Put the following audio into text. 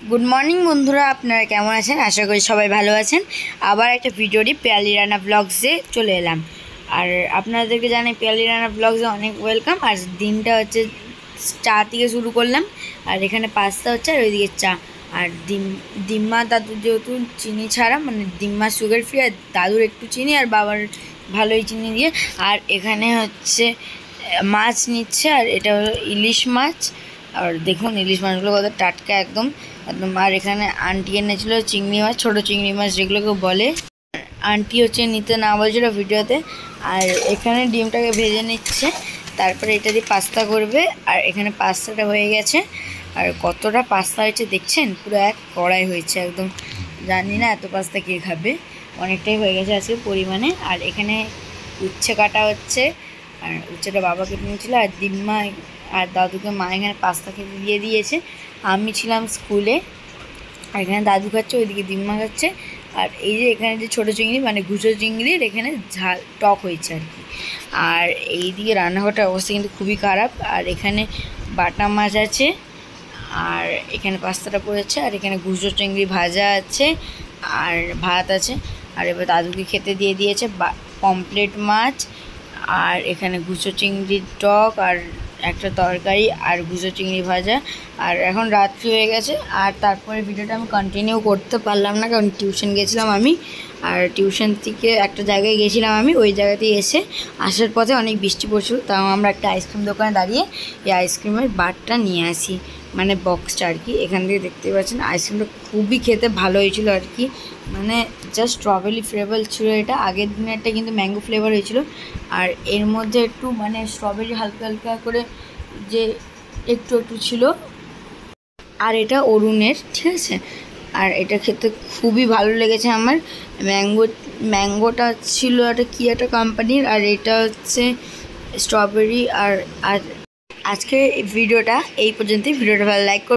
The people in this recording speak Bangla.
गुड मर्निंग बंधुरा आपनारा केमन आছেন आशा करी सबाई भालो आছেন। आबार एक भिडियोटी पियाली राना ब्लग्से चले एलाम और आपनादेरके जानाई पियाली राना ब्लग्से अनेक वेलकाम। और दिनटा होच्छे चा थेके शुरू करलाम और एखाने पास्ता होच्छे और ओइदिके चा और दिम्मा दादू जेहेतु चीनी छाड़ा माने दिम्मा सुगार फ्री और दादुर एकटू चीनी और बाबार भालोई चीनी दिए। और एखाने होच्छे माछ निচ্ছে और एटा हलो इलिश माछ और देखुन इलिश माछगुलो कत टाटका एकदम एकदम। और एखाने आंटी এনেছিল चिंगड़ी माछ छोटो चिंगड़ी माछ जेगुलोके बोले आंटी होच्छे निते ना बोलछिलो भिडियोते। और एखाने डिमटाके भेजे निচ্ছে तारपरे एटा दिये पास्ता करबे और एखाने पास्ताटा हये गेछे और कतटा पास्ता हयेछे देखछेन पुरो एक कड़ाई हयेछे एकदम। जानि ना एत पास्ता के खाबे अनेकटाई हये गेछे आजके परिमाणे। और एखाने उচ্ছে काटा हच्छे और उচ্ছেটা बाबा केटे निয়েছিল और दिम्मा और दादूके मा एखाने पास्ता खेते दिए दिएছে। आमी छिलाम स्कूले और एखाने दादू खाচ্ছে ओइदिके दिम्मा खाচ্ছে और এই যে এখানে যে ছোট চিংড়ি মানে গুঁচো চিংড়ির এখানে ঝাল টক হয়েছে আর কি। আর এইদিকে রান্নাঘরটার অবস্থা কিন্তু খুবই খারাপ। আর এখানে বাটা মাছ আছে আর এখানে পাস্তাটা পড়েছে আর এখানে গুঁচো চিংড়ি ভাজা আছে আর ভাত আছে। আর এবার দাদুকে খেতে দিয়ে দিয়েছে পমফ্রেট মাছ আর এখানে গুঁচো চিংড়ির টক আর একটা তরকারি আর গুঁচো চিংড়ি ভাজা। আর এখন রাত্রি হয়ে গেছে আর তারপরে ভিডিওটা আমি কন্টিনিউ করতে পারলাম না কারণ টিউশন গেছিলাম আমি। আর টিউশন থেকে একটা জায়গায় গেছিলাম আমি, ওই জায়গাতে এসে আসার পথে অনেক বৃষ্টি পড়ছিল তাও আমরা একটা আইসক্রিম দোকানে দাঁড়িয়ে এই আইসক্রিমের বারটা নিয়ে আসি মানে বক্সটা আর কি। এখান থেকে দেখতে পাচ্ছেন আইসক্রিমটা খুবই খেতে ভালো হয়েছিল আর কি, মানে জাস্ট স্ট্রবেরি ফ্লেভার ছিল এটা। আগের দিনেরটা কিন্তু ম্যাঙ্গো ফ্লেভার হয়েছিল আর এর মধ্যে একটু মানে স্ট্রবেরি হালকা হালকা করে যে একটু একটু ছিল। আর এটা অরুণের, ঠিক আছে। আর এটা খেতে খুবই ভালো লেগেছে আমার। ম্যাঙ্গোটা ছিল একটা কি একটা কোম্পানির আর এটা হচ্ছে স্ট্রবেরি। আর আজকে ভিডিওটা এই পর্যন্তই। ভিডিওটা ভালো লাইক